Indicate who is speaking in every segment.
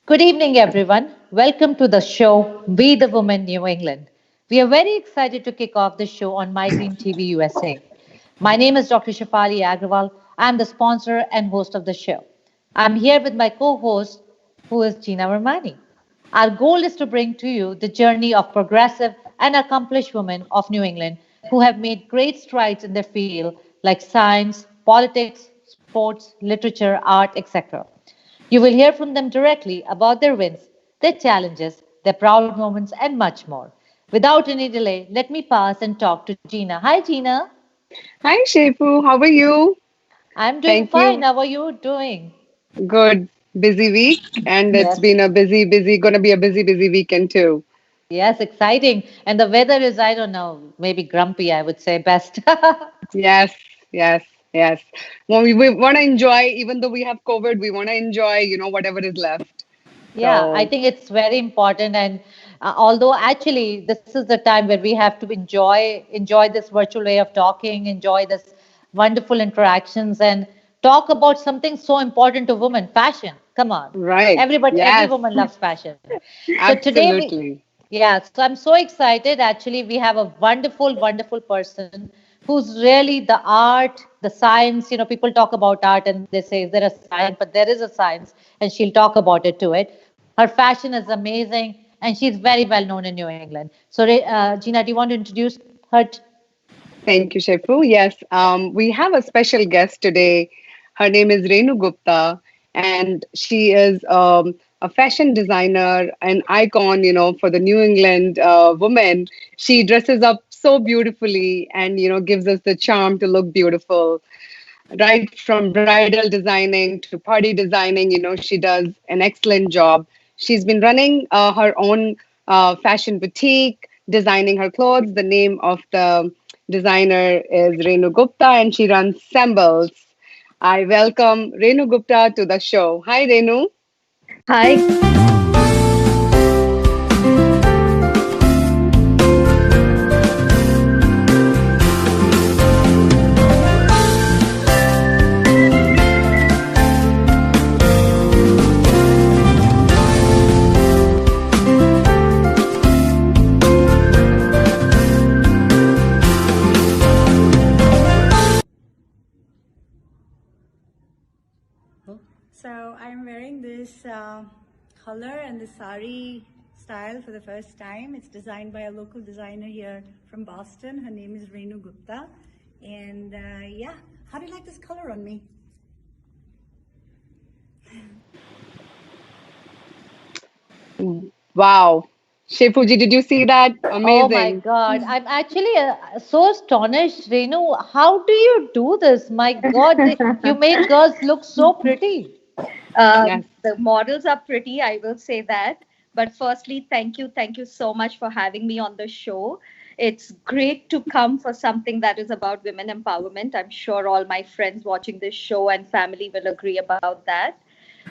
Speaker 1: Good evening, everyone. Welcome to the show, We the Women New England. We are very excited to kick off the show on My Dream TV USA. My name is Dr. Shefali Agarwal. I'm the sponsor and host of the show. I'm here with my co host, who is Geena Virmani. Our goal is to bring to you the journey of progressive and accomplished women of New England who have made great strides in their field like science, politics, sports, literature, art, etc. You will hear from them directly about their wins, their challenges, their proud moments, and much more. Without any delay, let me pass and talk to Geena. Hi, Geena.
Speaker 2: Hi, Shefu. How are you?
Speaker 1: I'm doing
Speaker 2: Thank
Speaker 1: fine.
Speaker 2: you.
Speaker 1: How are you doing?
Speaker 2: Good. Busy week, and it's
Speaker 1: Yes.
Speaker 2: been a gonna be a busy weekend too.
Speaker 1: Yes, exciting. And the weather is, I don't know, maybe grumpy, I would say best.
Speaker 2: Yes, yes, yes. Well, we want to enjoy, even though we have COVID, we want to enjoy, whatever is left.
Speaker 1: Yeah, I
Speaker 2: So,
Speaker 1: think it's very important. And although actually this is the time where we have to enjoy this virtual way of talking, enjoy this wonderful interactions, and talk about something so important to women, fashion. Come on,
Speaker 2: right.
Speaker 1: every
Speaker 2: Yes,
Speaker 1: woman loves fashion. So today
Speaker 2: absolutely.
Speaker 1: yeah, so I'm so excited. Actually, we have a wonderful person who's really the art, the science. People talk about art and they say, is there a science? But there is a science, and she'll talk about it to it. Her fashion is amazing, and she's very well known in New England. So, Gina, do you want to introduce her?
Speaker 2: Thank you, Shefu. Yes, we have a special guest today. Her name is Renu Gupta, and she is a fashion designer, an icon, for the New England woman. She dresses up so beautifully and, gives us the charm to look beautiful. Right from bridal designing to party designing, she does an excellent job. She's been running her own fashion boutique, designing her clothes. The name of the designer is Renu Gupta, and she runs Sambles. I welcome Renu Gupta to the show. Hi, Renu.
Speaker 3: Hi. So I'm wearing this color and the sari style for the first time. It's designed by a local designer here from Boston. Her name is Renu Gupta. And yeah, how do you like this color on me?
Speaker 2: Wow. Shefuji, did you see that?
Speaker 1: Oh my
Speaker 2: Amazing.
Speaker 1: God. I'm actually so astonished, Renu. How do you do this? My God, you make girls look so pretty.
Speaker 2: Yes.
Speaker 3: The models are pretty, I will say that. But firstly, thank you so much for having me on the show. It's great to come for something that is about women empowerment. I'm sure all my friends watching this show and family will agree about that.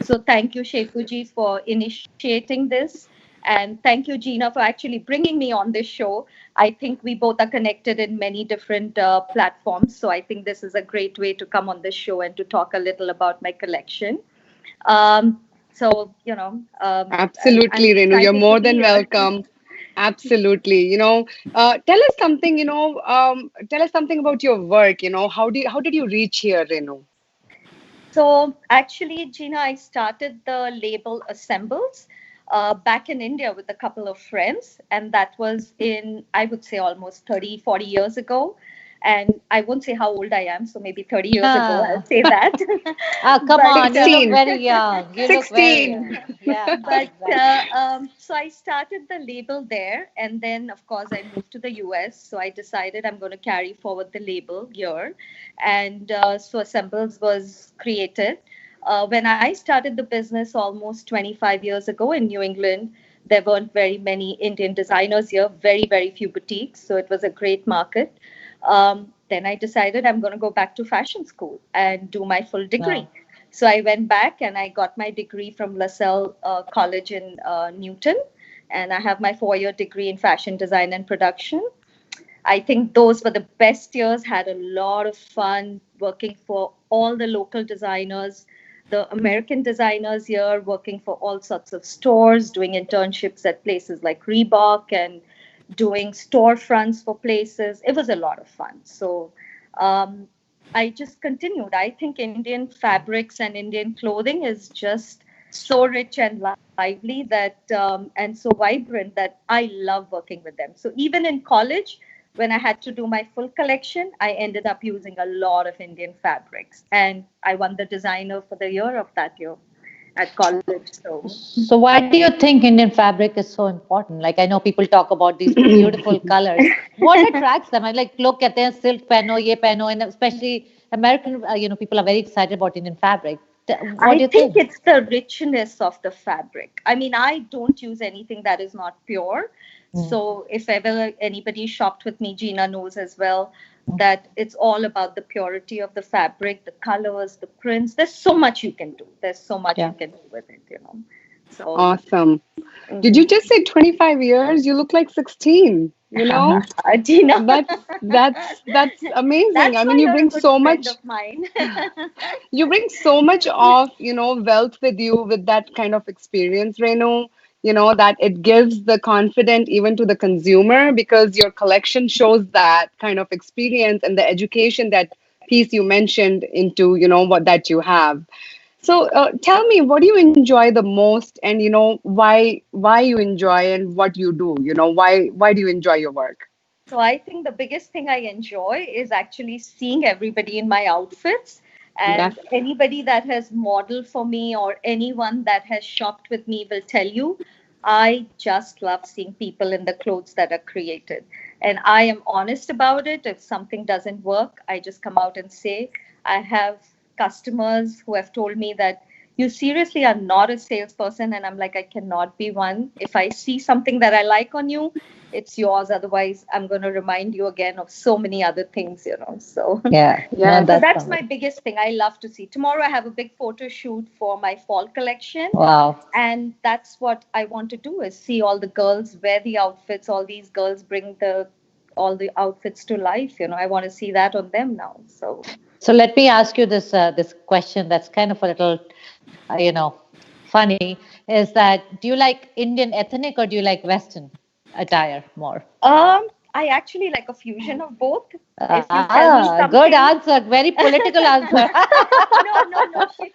Speaker 3: So thank you, Shefuji, for initiating this. And thank you, Geena, for actually bringing me on this show. I think we both are connected in many different platforms. So I think this is a great way to come on this show and to talk a little about my collection. Um, so, I'm
Speaker 2: Absolutely, Renu. You're
Speaker 3: excited to
Speaker 2: more
Speaker 3: be
Speaker 2: than
Speaker 3: here.
Speaker 2: welcome. Absolutely. Tell us something, tell us something about your work. How did you reach here, Renu?
Speaker 3: So actually, Gina, I started the label Assembles back in India with a couple of friends. And that was in, I would say, almost 30, 40 years ago. And I won't say how old I am, so maybe 30 years ago, I'll say that.
Speaker 1: Ah, come
Speaker 3: but
Speaker 1: on, you look
Speaker 2: 16.
Speaker 1: very young. You look very
Speaker 2: 16.
Speaker 1: young. Yeah,
Speaker 3: but
Speaker 1: exactly.
Speaker 3: so I started the label there, and then of course I moved to the US. So I decided I'm going to carry forward the label here, and so Assembles was created. When I started the business almost 25 years ago in New England, there weren't very many Indian designers here, very few boutiques. So it was a great market. Then I decided I'm going to go back to fashion school and do my full
Speaker 1: No.
Speaker 3: degree. So I went back and I got my degree from LaSalle College in Newton, and I have my 4 year degree in fashion design and production. I think those were the best years, had a lot of fun working for all the local designers. the American designers here, working for all sorts of stores, doing internships at places like Reebok and doing storefronts for places. It was a lot of fun. So um, I just continued. I think Indian fabrics and Indian clothing is just so rich and lively that and so vibrant that I love working with them. So even in college, when I had to do my full collection, I ended up using a lot of Indian fabrics, and I won the designer for the year of that year at college. So
Speaker 1: So why do you think Indian fabric is so important? Like I know people talk about these beautiful colors. What attracts them? I like look at their silk pehno, ye pehno, and especially American, people are very excited about Indian fabric. What
Speaker 3: I
Speaker 1: do you
Speaker 3: think
Speaker 1: think?
Speaker 3: it's the richness of the fabric. I mean, I don't use anything that is not pure.
Speaker 1: Mm,
Speaker 3: So if ever anybody shopped with me, Geena knows as well that it's all about the purity of the fabric, the colors, the prints. There's so much you can do. There's so much
Speaker 1: yeah.
Speaker 3: you can do with it. So,
Speaker 2: Awesome. Did you
Speaker 3: mhm.
Speaker 2: just say 25 years? You look like 16, you know?
Speaker 3: Geena,
Speaker 2: That's amazing.
Speaker 3: that's
Speaker 2: I mean,
Speaker 3: why you're a good friend of mine.
Speaker 2: you bring so much of, wealth with you with that kind of experience, Renu, that it gives the confidence even to the consumer because your collection shows that kind of experience and the education that piece you mentioned into, what that you have. So tell me, what do you enjoy the most, and why you enjoy and what you do? Why do you enjoy your work?
Speaker 3: So I think the biggest thing I enjoy is actually seeing everybody in my outfits.
Speaker 2: Yes.
Speaker 3: And anybody that has modeled for me or anyone that has shopped with me will tell you, I just love seeing people in the clothes that are created. And I am honest about it. If something doesn't work, I just come out and say, I have customers who have told me that you seriously are not a salesperson. And I'm like, I cannot be one. If I see something that I like on you, it's yours. Otherwise, I'm going to remind you again of so many other things. So,
Speaker 1: Yeah. No,
Speaker 2: Yes.
Speaker 3: so
Speaker 1: that's
Speaker 3: that's my biggest thing. I love to see. Tomorrow, I have a big photo shoot for my fall collection.
Speaker 1: wow.
Speaker 3: And that's what I want to do is see all the girls wear the outfits. All these girls bring all the outfits to life. I want to see that on them now. So,
Speaker 1: So let me ask you this question that's kind of a little, funny. Is that do you like Indian ethnic or do you like Western attire more?
Speaker 3: I actually like a fusion of both. If you tell me
Speaker 1: Ah, good
Speaker 3: something,
Speaker 1: answer. Very political answer.
Speaker 3: no, Shifi.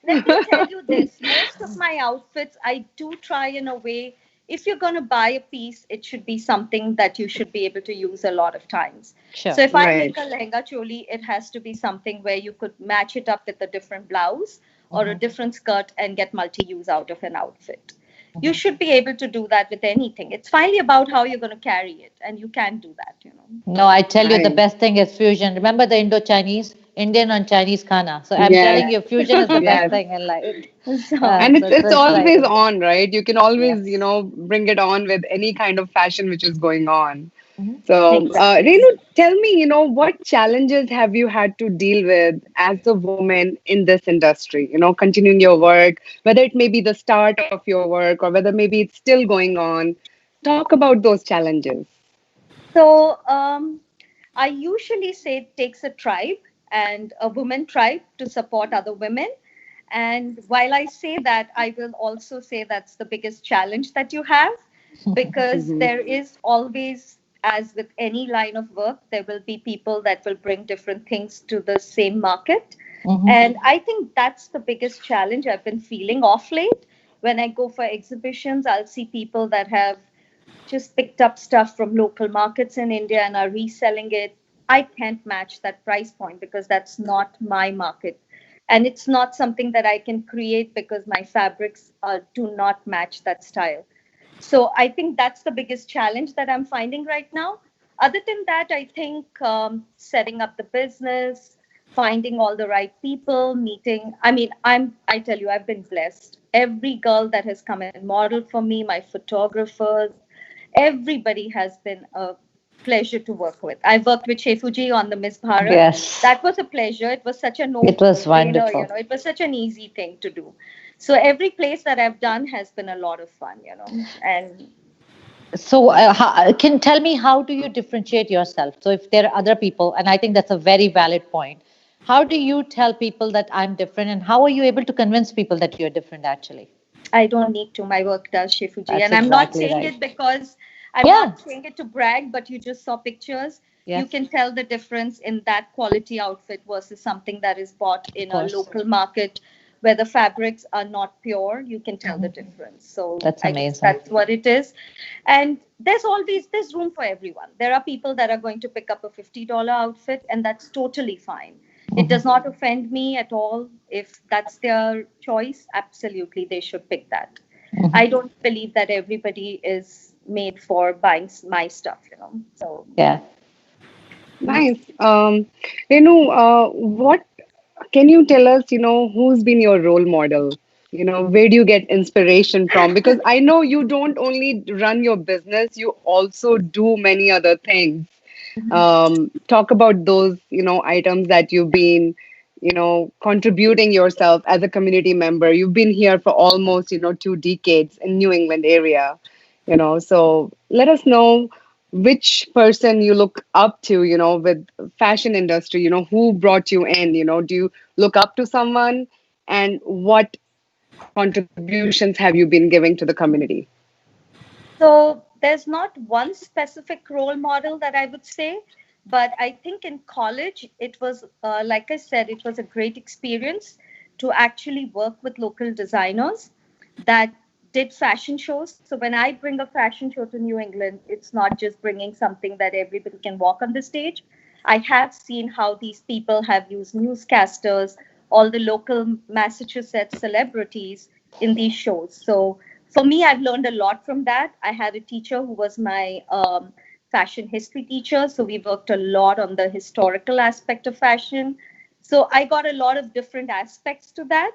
Speaker 3: Let me tell you this. Most of my outfits, I do try in a way. If you're going to buy a piece, it should be something that you should be able to use a lot of times.
Speaker 1: Sure.
Speaker 3: So if I make
Speaker 2: Right.
Speaker 3: a lehenga choli, it has to be something where you could match it up with a different blouse or a
Speaker 1: Hmm.
Speaker 3: different skirt and get multi-use out of an outfit. You
Speaker 1: Hmm.
Speaker 3: should be able to do that with anything. It's finally about how you're going to carry it, and you can do that.
Speaker 1: No, I tell you, the
Speaker 2: Right.
Speaker 1: best thing is fusion. Remember the Indo-Chinese, Indian and Chinese khana. So I'm
Speaker 2: Yes.
Speaker 1: telling you, fusion is the best
Speaker 2: Yes.
Speaker 1: thing in life.
Speaker 3: So,
Speaker 2: And
Speaker 1: So it's so
Speaker 2: it's always
Speaker 1: exciting.
Speaker 2: on, right? You can always,
Speaker 1: Yes.
Speaker 2: bring it on with any kind of fashion which is going on.
Speaker 1: Hmm.
Speaker 2: So,
Speaker 3: exactly.
Speaker 2: Renu, tell me, what challenges have you had to deal with as a woman in this industry? Continuing your work, whether it may be the start of your work or whether maybe it's still going on. Talk about those challenges.
Speaker 3: So, I usually say it takes a tribe and a woman tribe to support other women. And while I say that, I will also say that's the biggest challenge that you have because
Speaker 2: Hmm.
Speaker 3: there is always, as with any line of work, there will be people that will bring different things to the same market.
Speaker 1: Hmm.
Speaker 3: And I think that's the biggest challenge I've been feeling off late. When I go for exhibitions, I'll see people that have just picked up stuff from local markets in India and are reselling it. I can't match that price point because that's not my market. And it's not something that I can create because my fabrics do not match that style. So I think that's the biggest challenge that I'm finding right now. Other than that, I think setting up the business, finding all the right people, meeting. I mean, I tell you, I've been blessed. Every girl that has come and modeled for me, my photographers, everybody has been a pleasure to work with. I worked with Shefuji on the Miss Bharat.
Speaker 1: Yes.
Speaker 3: That was a pleasure. It was such a
Speaker 1: It was
Speaker 3: no-brainer,
Speaker 1: wonderful.
Speaker 3: it was such an easy thing to do. So every place that I've done has been a lot of fun. And
Speaker 1: So, can tell me how do you differentiate yourself? So, if there are other people, and I think that's a very valid point. How do you tell people that I'm different, and how are you able to convince people that you're different actually?
Speaker 3: I don't need to. My work does, Shifuji.
Speaker 1: That's
Speaker 3: And I'm not
Speaker 1: exactly
Speaker 3: saying
Speaker 1: right.
Speaker 3: it because I'm
Speaker 1: Yeah,
Speaker 3: not saying it to brag, but you just saw pictures. You
Speaker 1: yes,
Speaker 3: can tell the difference in that quality outfit versus something that is bought
Speaker 1: of
Speaker 3: in a
Speaker 1: course.
Speaker 3: local market where the fabrics are not pure. You can tell the
Speaker 1: Mhm.
Speaker 3: difference. So
Speaker 1: That's
Speaker 3: I guess
Speaker 1: amazing.
Speaker 3: that's what it is. And there's room for everyone. There are people that are going to pick up a $50 outfit, and that's totally fine. It does
Speaker 1: Mhm.
Speaker 3: not offend me at all. If that's their choice, absolutely they should pick that. I
Speaker 1: Mhm.
Speaker 3: don't believe that everybody is made for buying my stuff. So
Speaker 1: Yeah.
Speaker 2: Nice. Renu, what can you tell us, who's been your role model? Where do you get inspiration from? Because I know you don't only run your business, you also do many other things. Talk about those, items that you've been, contributing yourself as a community member. You've been here for almost, 2 decades in New England area, so let us know which person you look up to, with fashion industry, who brought you in, do you look up to someone, and what contributions have you been giving to the community?
Speaker 3: So there's not one specific role model that I would say, but I think in college it was, like I said, it was a great experience to actually work with local designers that did fashion shows. So when I bring a fashion show to New England, it's not just bringing something that everybody can walk on the stage. I have seen how these people have used newscasters, all the local Massachusetts celebrities in these shows. So for me, I've learned a lot from that. I had a teacher who was my fashion history teacher. So we worked a lot on the historical aspect of fashion. So I got a lot of different aspects to that.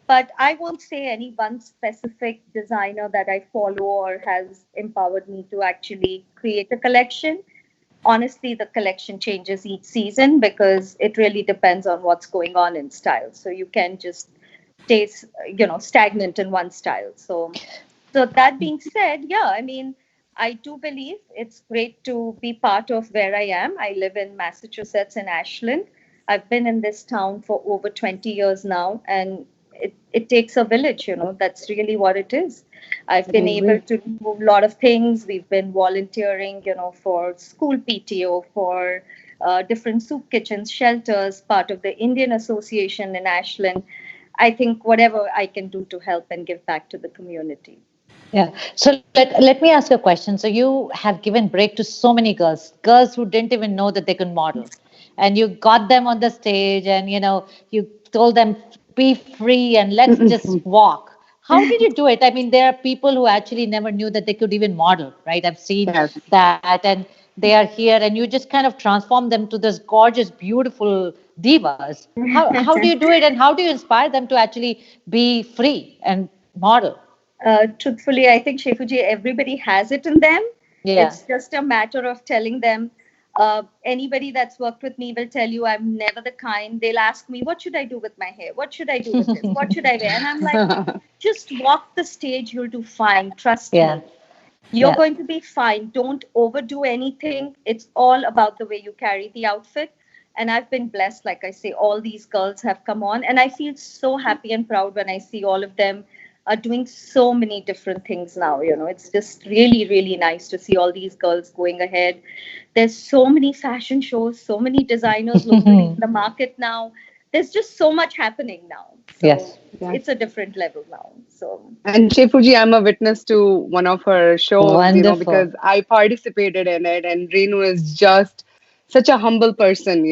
Speaker 3: But I won't say any one specific designer that I follow or has empowered me to actually create a collection. Honestly, the collection changes each season because it really depends on what's going on in style. So you can just stay, stagnant in one style. So that being said, yeah, I mean, I do believe it's great to be part of where I am. I live in Massachusetts in Ashland. I've been in this town for over 20 years now, and it takes a village. That's really what it is. I've
Speaker 2: I
Speaker 3: been able
Speaker 2: agree.
Speaker 3: to do a lot of things. We've been volunteering, for school PTO, for different soup kitchens, shelters, part of the Indian Association in Ashland. I think whatever I can do to help and give back to the community.
Speaker 1: Yeah. So let me ask you a question. So you have given break to so many girls who didn't even know that they could model, and you got them on the stage, and you told them be free and let's just walk. How did you do it? I mean, there are people who actually never knew that they could even model, right? I've seen
Speaker 2: Yes.
Speaker 1: that, and they are here, and you just kind of transform them to this gorgeous, beautiful divas. How do you do it, and how do you inspire them to actually be free and model?
Speaker 3: Truthfully, I think Shefuji, everybody has it in them.
Speaker 1: Yeah.
Speaker 3: It's just a matter of telling them. Anybody that's worked with me will tell you I'm never the kind. They'll ask me, what should I do with my hair? What should I do with this? What should I wear? And I'm like, just walk the stage. You'll do fine. Trust
Speaker 1: Yeah.
Speaker 3: me. You're
Speaker 1: Yeah.
Speaker 3: going to be fine. Don't overdo anything. It's all about the way you carry the outfit. And I've been blessed, like I say, all these girls have come on. And I feel so happy and proud when I see all of them are doing so many different things now. It's just really, really nice to see all these girls going ahead. There's so many fashion shows, so many designers locally in the market now. There's just so much happening now. So
Speaker 1: Yes.
Speaker 2: Yes.
Speaker 3: it's a different level now. So
Speaker 2: And Shefuji, I'm a witness to one of her shows,
Speaker 1: Wonderful.
Speaker 2: because I participated in it, and Renu is just such a humble person.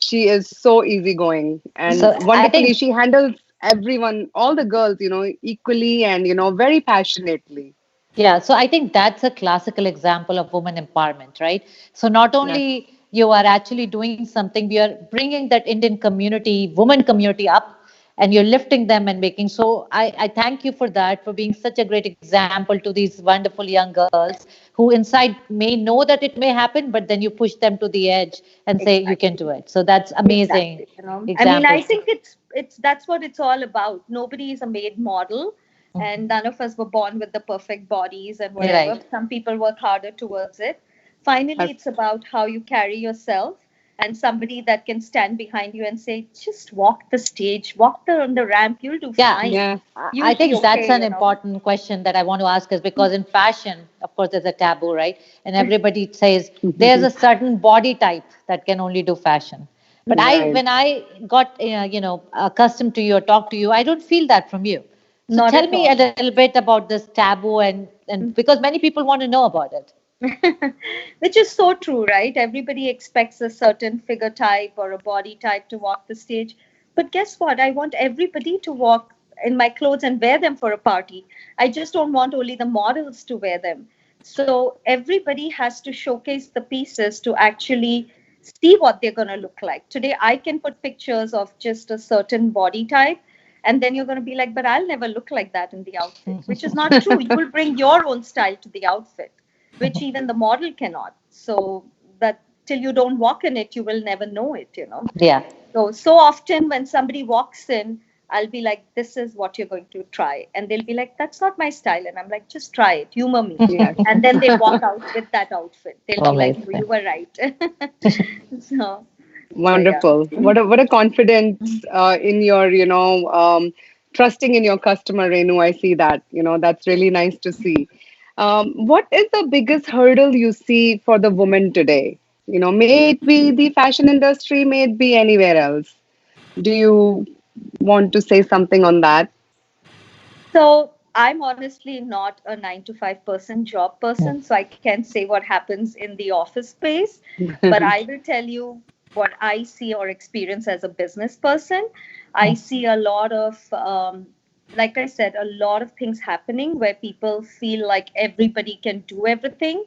Speaker 2: She is so easygoing and
Speaker 1: So I
Speaker 2: wonderfully
Speaker 1: think,
Speaker 2: she handles everyone, all the girls, equally and, very passionately.
Speaker 1: yeah, so I think that's a classical example of woman empowerment, right? So not
Speaker 2: Yes.
Speaker 1: only you are actually doing something, we are bringing that Indian community, woman community up, and you're lifting them and making. So I thank you for that, for being such a great example to these wonderful young girls who inside may know that it may happen, but then you push them to the edge and say you can do
Speaker 3: exactly.
Speaker 1: it. So that's amazing
Speaker 3: Exactly. I mean, I
Speaker 1: examples.
Speaker 3: think it's that's what it's all about. Nobody is a made model, and none of us were born with the perfect bodies and
Speaker 1: Right.
Speaker 3: whatever. Some people work harder towards it. Finally,
Speaker 2: Yes.
Speaker 3: it's about how you carry yourself. and somebody that can stand behind you and say, just walk the stage, walk on the ramp, you'll do
Speaker 1: Yeah,
Speaker 3: fine.
Speaker 2: Yeah.
Speaker 1: I
Speaker 3: You'll be
Speaker 1: think that's
Speaker 3: okay,
Speaker 1: an important question that I want to ask is because in fashion, of course, there's a taboo, right? And everybody says there's a certain body type that can only do fashion. But
Speaker 2: Right.
Speaker 1: when I got, accustomed to you or talk to you, I don't feel that from you. So
Speaker 3: Not
Speaker 1: tell
Speaker 3: at
Speaker 1: me a
Speaker 3: all.
Speaker 1: little bit about this taboo and because many people want to know about it.
Speaker 3: Which is so true, right? Everybody expects a certain figure type or a body type to walk the stage. But guess what? I want everybody to walk in my clothes and wear them for a party. I just don't want only the models to wear them. So everybody has to showcase the pieces to actually see what they're going to look like. Today, I can put pictures of just a certain body type. And then you're going to be like, but I'll never look like that in the outfit, which is not true. You will bring your own style to the outfit, which even the model cannot. So that till you don't walk in it, you will never know it, you know.
Speaker 1: Yeah.
Speaker 3: So often when somebody walks in, I'll be like, this is what you're going to try. And they'll be like, that's not my style. And I'm like, just try it, humor me.
Speaker 2: Yes.
Speaker 3: And then they walk out with that outfit. They'll be like, oh, you
Speaker 1: Amazing.
Speaker 3: were right. so, so yeah.
Speaker 2: Wonderful. What a confidence in your, trusting in your customer, Renu. I see that. That's really nice to see. What is the biggest hurdle you see for the woman today? May it be the fashion industry, may it be anywhere else. Do you want to say something on that?
Speaker 3: So I'm honestly not a 9 to 5 person job person, so I can't say what happens in the office space. But I will tell you what I see or experience as a business person. I see a lot of, like I said, a lot of things happening where people feel like everybody can do everything,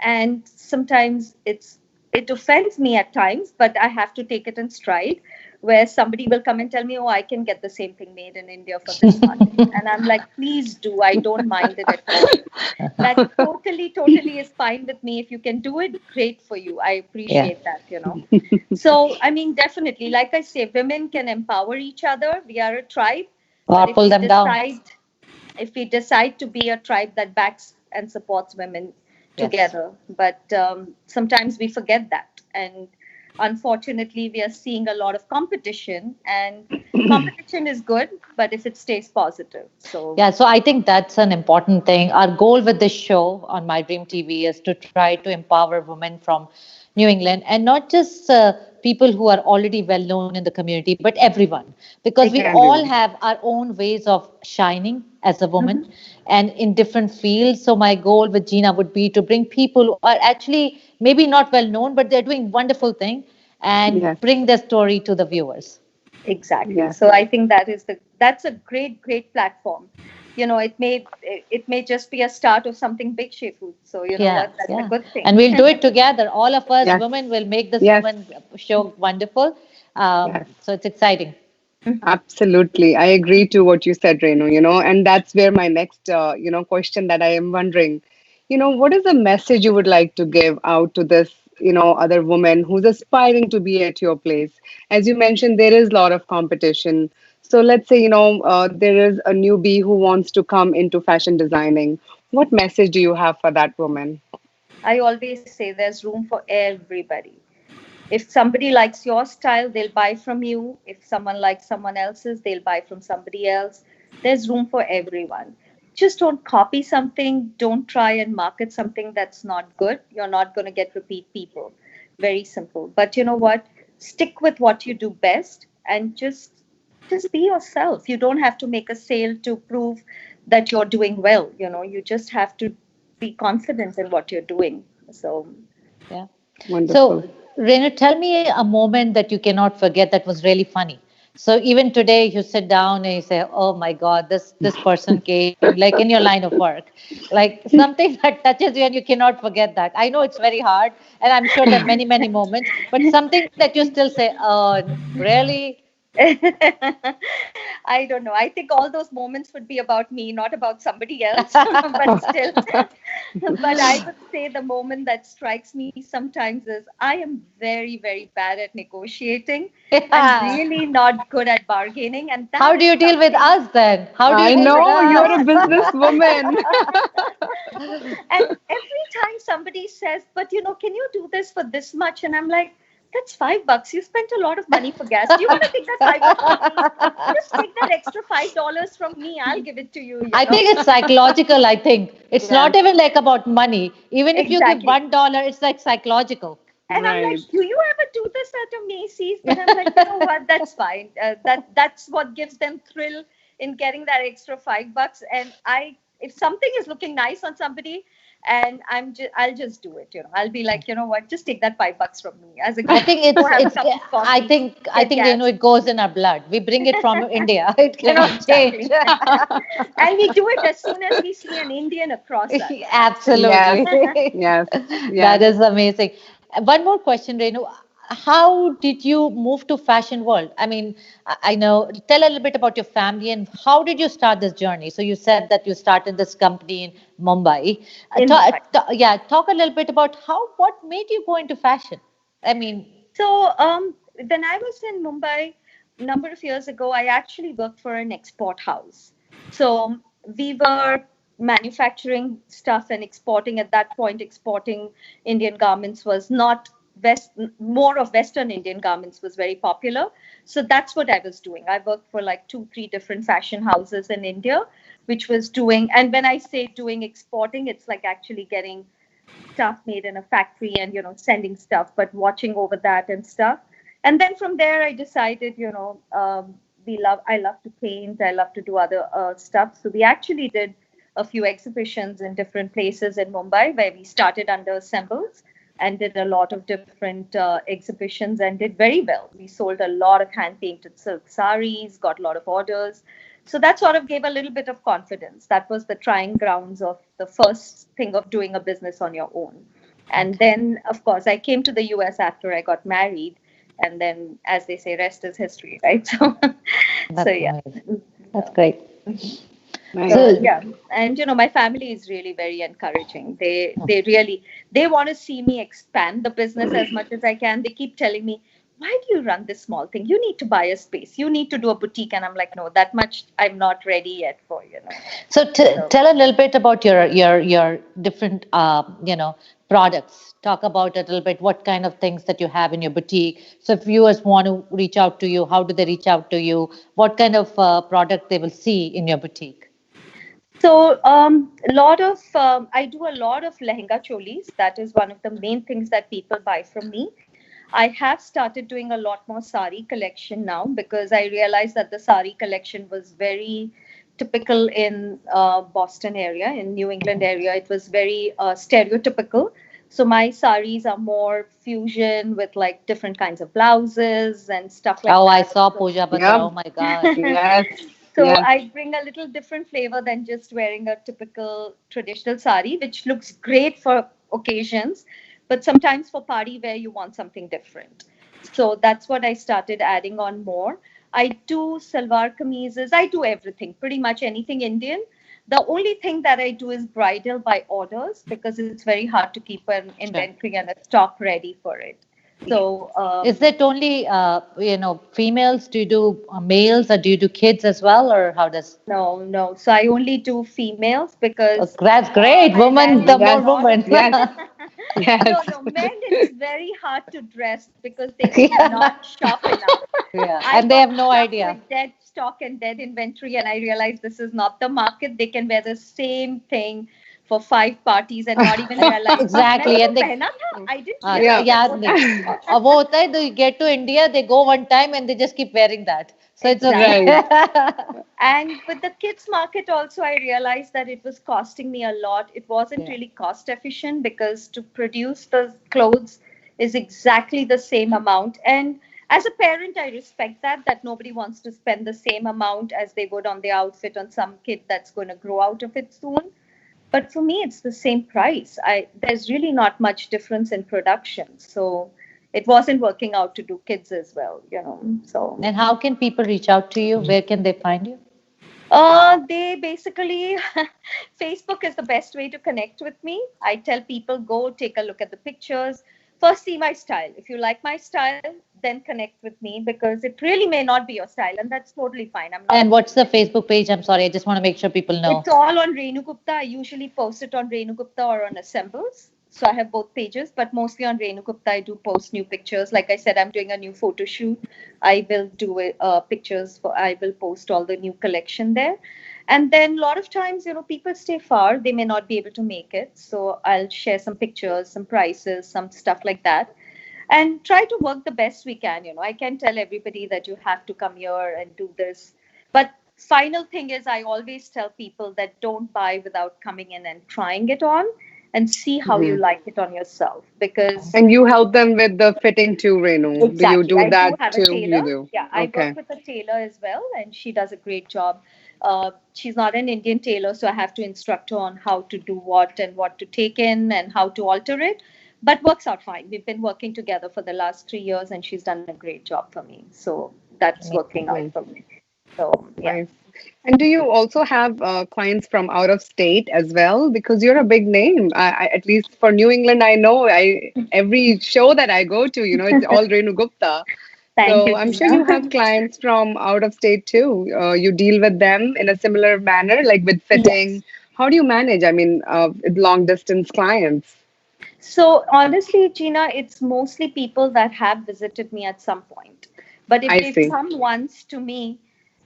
Speaker 3: and sometimes it offends me at times, but I have to take it in stride. Where somebody will come and tell me, "Oh, I can get the same thing made in India for this much," and I'm like, "Please do. I don't mind it at all. That totally is fine with me. If you can do it, great for you. I
Speaker 1: Yeah.
Speaker 3: appreciate that. You know." So I mean, definitely, like I say, women can empower each other. We are a tribe, but
Speaker 1: Or pull them down.
Speaker 3: if we decide to be a tribe that backs and supports women
Speaker 1: Yes.
Speaker 3: together. But sometimes we forget that. And unfortunately, we are seeing a lot of competition, and competition is good, but if it stays positive. So,
Speaker 1: Yeah, so I think that's an important thing. Our goal with this show on My Dream TV is to try to empower women from New England and not just people who are already well known in the community, but everyone, because we all
Speaker 2: Everyone.
Speaker 1: have our own ways of shining as a woman
Speaker 3: mhm,
Speaker 1: and in different fields. So, my goal with Geena would be to bring people who are actually maybe not well known, but they're doing wonderful thing and
Speaker 2: Yes.
Speaker 1: bring their story to the viewers.
Speaker 3: exactly.
Speaker 2: Yes.
Speaker 3: So I think that's a great platform. You know, it may just be a start of something big, Shefu. So you know
Speaker 1: Yeah,
Speaker 3: what? That's a
Speaker 1: yeah.
Speaker 3: good thing.
Speaker 1: And we'll do it together. All of us
Speaker 2: Yes.
Speaker 1: women will make this
Speaker 2: Yes.
Speaker 1: woman show wonderful.
Speaker 2: Yes.
Speaker 1: So it's exciting.
Speaker 2: Absolutely. I agree to what you said, Renu, and that's where my next, question that I am wondering, what is the message you would like to give out to this, other woman who's aspiring to be at your place? As you mentioned, there is a lot of competition. So let's say, there is a newbie who wants to come into fashion designing. What message do you have for that woman?
Speaker 3: I always say there's room for everybody. If somebody likes your style, they'll buy from you. If someone likes someone else's, they'll buy from somebody else. There's room for everyone. Just don't copy something. Don't try and market something that's not good. You're not going to get repeat people. Very simple. But you know what? Stick with what you do best and just be yourself. You don't have to make a sale to prove that you're doing well. You know, you just have to be confident in what you're doing. So
Speaker 1: Yeah.
Speaker 2: Wonderful.
Speaker 1: So, Renu, tell me a moment that you cannot forget that was really funny. So even today, you sit down and you say, "Oh my God, this person came," like in your line of work, like something that touches you and you cannot forget that. I know it's very hard, and I'm sure there are many moments, but something that you still say, "Oh, really?"
Speaker 3: I don't know. I think all those moments would be about me, not about somebody else. But still, but I would say the moment that strikes me sometimes is I am very bad at negotiating. I'm
Speaker 1: Yeah.
Speaker 3: really not good at bargaining, and
Speaker 1: How
Speaker 3: that
Speaker 1: do
Speaker 3: is
Speaker 1: you deal with
Speaker 3: something.
Speaker 1: us then? How do you
Speaker 2: I
Speaker 3: Oh
Speaker 1: deal with
Speaker 3: my
Speaker 2: know you're
Speaker 1: us?
Speaker 2: a
Speaker 3: God.
Speaker 2: businesswoman.
Speaker 3: And every time somebody says, but you know, can you do this for this much? And I'm like, that's $5. You spent a lot of money for gas. Do you want to take that $5 from me? Just take that extra $5 from me. I'll give it to you, you
Speaker 1: I
Speaker 3: know.
Speaker 1: think it's psychological. I think it's
Speaker 2: Yes.
Speaker 1: not even like about money. Even if you give
Speaker 3: Exactly.
Speaker 1: $1, it's like psychological.
Speaker 3: And I'm like,
Speaker 2: Right.
Speaker 3: do you ever do this at a Macy's? But I'm like, you know what? That's fine. That's what gives them thrill in getting that extra $5. And if something is looking nice on somebody, and I'll just do it. You know, I'll be like, you know what? Just take that $5 from me as a
Speaker 1: I
Speaker 3: gift.
Speaker 1: think
Speaker 3: Go have a
Speaker 1: it's
Speaker 3: cup of
Speaker 1: I
Speaker 3: coffee,
Speaker 1: think I
Speaker 3: get
Speaker 1: think
Speaker 3: gas.
Speaker 1: it goes in our blood. We bring it from India. It cannot change.
Speaker 3: Exactly. And we do it as soon as we see an Indian across us. Absolutely.
Speaker 2: Yes.
Speaker 1: Absolutely.
Speaker 2: Yes.
Speaker 1: That
Speaker 2: Yes.
Speaker 1: is amazing. One more question, Renu. How did you move to fashion world? I mean, I know. Tell a little bit about your family and how did you start this journey? So you said that you started this company in Mumbai.
Speaker 3: In Mumbai.
Speaker 1: Yeah, talk a little bit about what made you go into fashion. I mean,
Speaker 3: So when I was in Mumbai a number of years ago, I actually worked for an export house. So we were manufacturing stuff and exporting. At that point, exporting Indian garments was not West, more of Western Indian garments was very popular. So that's what I was doing. I worked for like 2, 3 different fashion houses in India, which was doing, and when I say doing exporting, it's like actually getting stuff made in a factory and sending stuff, but watching over that and stuff. And then from there I decided, I love to paint, I love to do other stuff. So we actually did a few exhibitions in different places in Mumbai where we started under assembles and did a lot of different exhibitions and did very well. We sold a lot of hand painted silk saris, got a lot of orders. So that sort of gave a little bit of confidence. That was the trying grounds of the first thing of doing a business on your own. And then, of course, I came to the US after I got married. And then, as they say, rest is history, right? So
Speaker 1: that's
Speaker 3: yeah.
Speaker 1: amazing. That's great.
Speaker 2: Nice.
Speaker 3: So
Speaker 1: So,
Speaker 3: yeah, and my family is really very encouraging. They want to see me expand the business as much as I can. They keep telling me, why do you run this small thing? You need to buy a space. You need to do a boutique. And I'm like, no, that much I'm not ready yet for.
Speaker 1: so
Speaker 3: So
Speaker 1: tell a little bit about your different products. Talk about it a little bit. What kind of things that you have in your boutique? So if viewers want to reach out to you, how do they reach out to you? What kind of product they will see in your boutique?
Speaker 3: I do a lot of lehenga cholis. That is one of the main things that people buy from me. I have started doing a lot more sari collection now because I realized that the sari collection was very typical in Boston area, in New England area. It was very stereotypical. So my saris are more fusion with like different kinds of blouses and stuff like
Speaker 1: Oh, I
Speaker 3: that.
Speaker 1: saw
Speaker 3: So
Speaker 1: Pooja Batra. Oh
Speaker 2: Yep.
Speaker 1: my God.
Speaker 2: Yes.
Speaker 3: so
Speaker 2: Yes.
Speaker 3: I bring a little different flavor than just wearing a typical traditional sari, which looks great for occasions, but sometimes for party wear you want something different. So that's what I started adding on more. I do salwar kameezes. I do everything, pretty much anything Indian. The only thing that I do is bridal by orders because it's very hard to keep an
Speaker 1: Sure.
Speaker 3: inventory and a stock ready for it. So
Speaker 1: Is it only females? Do you do males or do you do kids as well, or how does?
Speaker 3: no, no. So I only do females
Speaker 1: Oh,
Speaker 3: because
Speaker 1: that's great.
Speaker 3: I
Speaker 1: Woman,
Speaker 3: manage
Speaker 1: the
Speaker 3: a
Speaker 1: more
Speaker 2: Yes.
Speaker 3: lot of.
Speaker 1: woman.
Speaker 2: Yes.
Speaker 3: No,
Speaker 2: Yes.
Speaker 3: no. Men, it's very hard to dress because they
Speaker 1: Yeah.
Speaker 3: cannot shop enough.
Speaker 1: Yeah,
Speaker 3: I
Speaker 1: and they
Speaker 3: got
Speaker 1: have no
Speaker 3: stuck
Speaker 1: idea.
Speaker 3: with dead stock and dead inventory, and I realized this is not the market. They can wear the same thing for 5 parties and not even realize. मैंने
Speaker 1: Exactly,
Speaker 3: वो
Speaker 1: and they
Speaker 3: पहना था. I didn't
Speaker 2: Yeah.
Speaker 3: realize that.
Speaker 1: yeah,
Speaker 3: वो था.
Speaker 1: वो होता है, they get to India, they go one time and they just keep wearing that. So it's okay.
Speaker 3: Exactly.
Speaker 2: Right.
Speaker 3: And with the kids market also, I realized that it was costing me a lot. It wasn't
Speaker 1: Yeah.
Speaker 3: really cost efficient because to produce the clothes is exactly the same amount. And as a parent, I respect that nobody wants to spend the same amount as they would on the outfit on some kid that's going to grow out of it soon. But for me, it's the same price. There's really not much difference in production. So it wasn't working out to do kids as well. So
Speaker 1: And how can people reach out to you? Where can they find you?
Speaker 3: they basically, Facebook is the best way to connect with me. I tell people go take a look at the pictures. First, see my style. If you like my style, then connect with me because it really may not be your style, and that's totally fine. I'm not.
Speaker 1: And what's the Facebook page? I'm sorry, I just want to make sure people know.
Speaker 3: It's all on Renu Gupta. I usually post it on Renu Gupta or on Assembles. So I have both pages, but mostly on Renu Gupta, I do post new pictures. Like I said, I'm doing a new photo shoot. I will do pictures for. I will post all the new collection there, and then a lot of times, people stay far. They may not be able to make it, so I'll share some pictures, some prices, some stuff like that, and try to work the best we can. I can tell everybody that you have to come here and do this, but final thing is I always tell people that don't buy without coming in and trying it on and see how you
Speaker 2: Mhm.
Speaker 3: like it on yourself, because
Speaker 2: And you help them with the fitting too, Renu. Do you
Speaker 3: exactly,
Speaker 2: do
Speaker 3: I do
Speaker 2: that
Speaker 3: have a
Speaker 2: too? You
Speaker 3: tailor.
Speaker 2: do.
Speaker 3: Yeah, I work
Speaker 2: Okay.
Speaker 3: with a tailor as well, and she does a great job. She's not an Indian tailor, so I have to instruct her on how to do what and what to take in and how to alter it, but works out fine. We've been working together for the last 3 years, and she's done a great job for me, so that's working out
Speaker 2: Nice.
Speaker 3: for me. So yeah.
Speaker 2: Nice. And do you also have clients from out of state as well? Because you're a big name. At least for New England, I know. I every show that I go to, it's all Renu Gupta.
Speaker 3: Thank you,
Speaker 2: So I'm sure you
Speaker 3: Geena.
Speaker 2: have clients from out of state too. You deal with them in a similar manner, like with
Speaker 3: Yes.
Speaker 2: fitting. How do you manage? I mean, with long distance clients.
Speaker 3: So honestly, Gina, it's mostly people that have visited me at some point. But if
Speaker 2: I
Speaker 3: they've
Speaker 2: see.
Speaker 3: come once to me,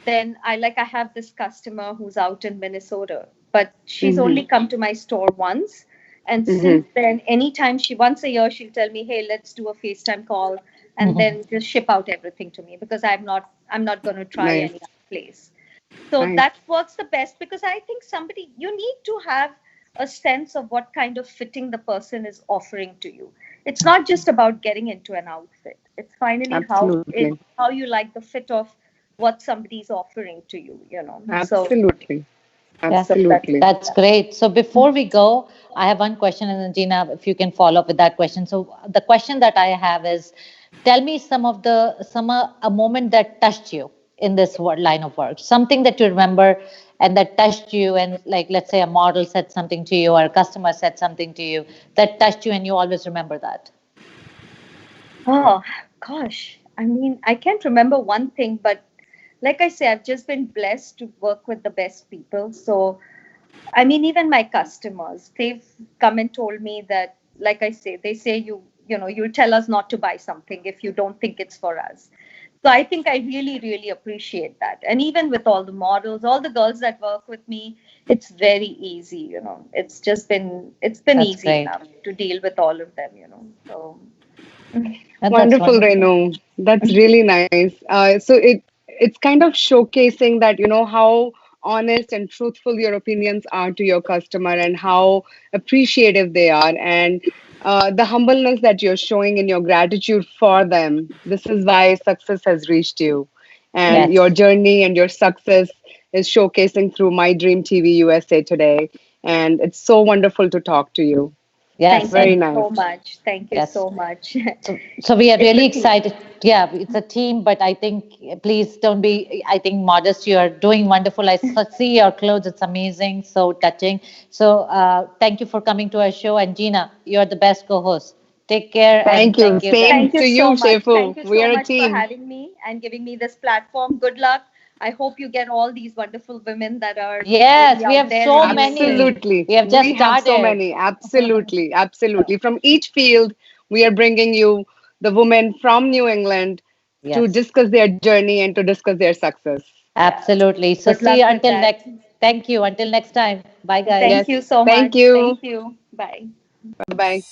Speaker 3: then I have this customer who's out in Minnesota, but she's
Speaker 2: Mm-hmm.
Speaker 3: only come to my store once. And
Speaker 2: Mm-hmm.
Speaker 3: since then, anytime once a year, she'll tell me, "Hey, let's do a FaceTime call," and then just ship out everything to me because I'm not going to try
Speaker 2: Nice.
Speaker 3: any other place. So
Speaker 2: Nice.
Speaker 3: that works the best because I think you need to have a sense of what kind of fitting the person is offering to you. It's not just about getting into an outfit. It's finally
Speaker 2: Absolutely.
Speaker 3: how you like the fit of what somebody's offering to you. So
Speaker 2: Absolutely.
Speaker 1: Yeah,
Speaker 3: so that's
Speaker 2: Absolutely.
Speaker 1: that's great. So before we go, I have one question, and then Gina, if you can follow up with that question. So the question that I have is, tell me a moment that touched you in this line of work, something that you remember and that touched you, and like let's say a model said something to you or a customer said something to you that touched you, and you always remember that.
Speaker 3: oh gosh. I mean, I can't remember one thing, but like I say, I've just been blessed to work with the best people. So I mean, even my customers, they've come and told me that, like I say, they say you tell us not to buy something if you don't think it's for us. So I think I really, really appreciate that. And even with all the models, all the girls that work with me, it's very easy. It's been
Speaker 1: That's
Speaker 3: easy
Speaker 1: great.
Speaker 3: enough to deal with all of them. So
Speaker 1: And that's
Speaker 2: Wonderful,
Speaker 1: wonderful.
Speaker 2: Renu. That's really nice. So it's kind of showcasing that how honest and truthful your opinions are to your customer and how appreciative they are, and the humbleness that you're showing in your gratitude for them. This is why success has reached you, and
Speaker 1: Yes.
Speaker 2: your journey and your success is showcasing through My Dream TV USA today. And it's so wonderful to talk to you.
Speaker 1: Yes.
Speaker 3: thank you
Speaker 2: Very
Speaker 1: And
Speaker 2: nice.
Speaker 3: so much. Thank you
Speaker 1: yes.
Speaker 3: so much.
Speaker 1: So we are
Speaker 3: It's a
Speaker 1: really
Speaker 3: team.
Speaker 1: excited. Yeah, it's a team, but I think please don't be. I think modest. You are doing wonderful. See your clothes. It's amazing. So touching. So thank you for coming to our show. And Gina, you're the best co-host. Take care and
Speaker 2: Thank you.
Speaker 1: thank you, guys.
Speaker 2: Same
Speaker 3: Thank you
Speaker 2: to you,
Speaker 3: so much.
Speaker 2: Shefu.
Speaker 3: Thank you
Speaker 2: We
Speaker 3: so
Speaker 2: are a
Speaker 3: much for
Speaker 2: team.
Speaker 3: having me and giving me this platform. Good luck. I hope you get all these wonderful women that are
Speaker 1: Yes,
Speaker 3: really
Speaker 1: we
Speaker 3: out
Speaker 1: have
Speaker 3: there
Speaker 1: so
Speaker 3: in USA.
Speaker 1: many.
Speaker 2: Absolutely.
Speaker 1: We have just
Speaker 2: We have so
Speaker 1: started.
Speaker 2: many. Absolutely. Absolutely. From each field, we are bringing you the women from New England to
Speaker 1: Yes,
Speaker 2: discuss their journey and to discuss their success.
Speaker 3: Yeah.
Speaker 1: absolutely. So
Speaker 3: Good
Speaker 1: see you
Speaker 3: luck with
Speaker 1: until
Speaker 3: that.
Speaker 1: next. Thank you. Until next time. Bye,
Speaker 3: Thank
Speaker 2: Yes.
Speaker 1: guys.
Speaker 3: you so
Speaker 2: Thank
Speaker 3: much.
Speaker 2: you.
Speaker 3: Thank you. Bye.
Speaker 2: Bye bye.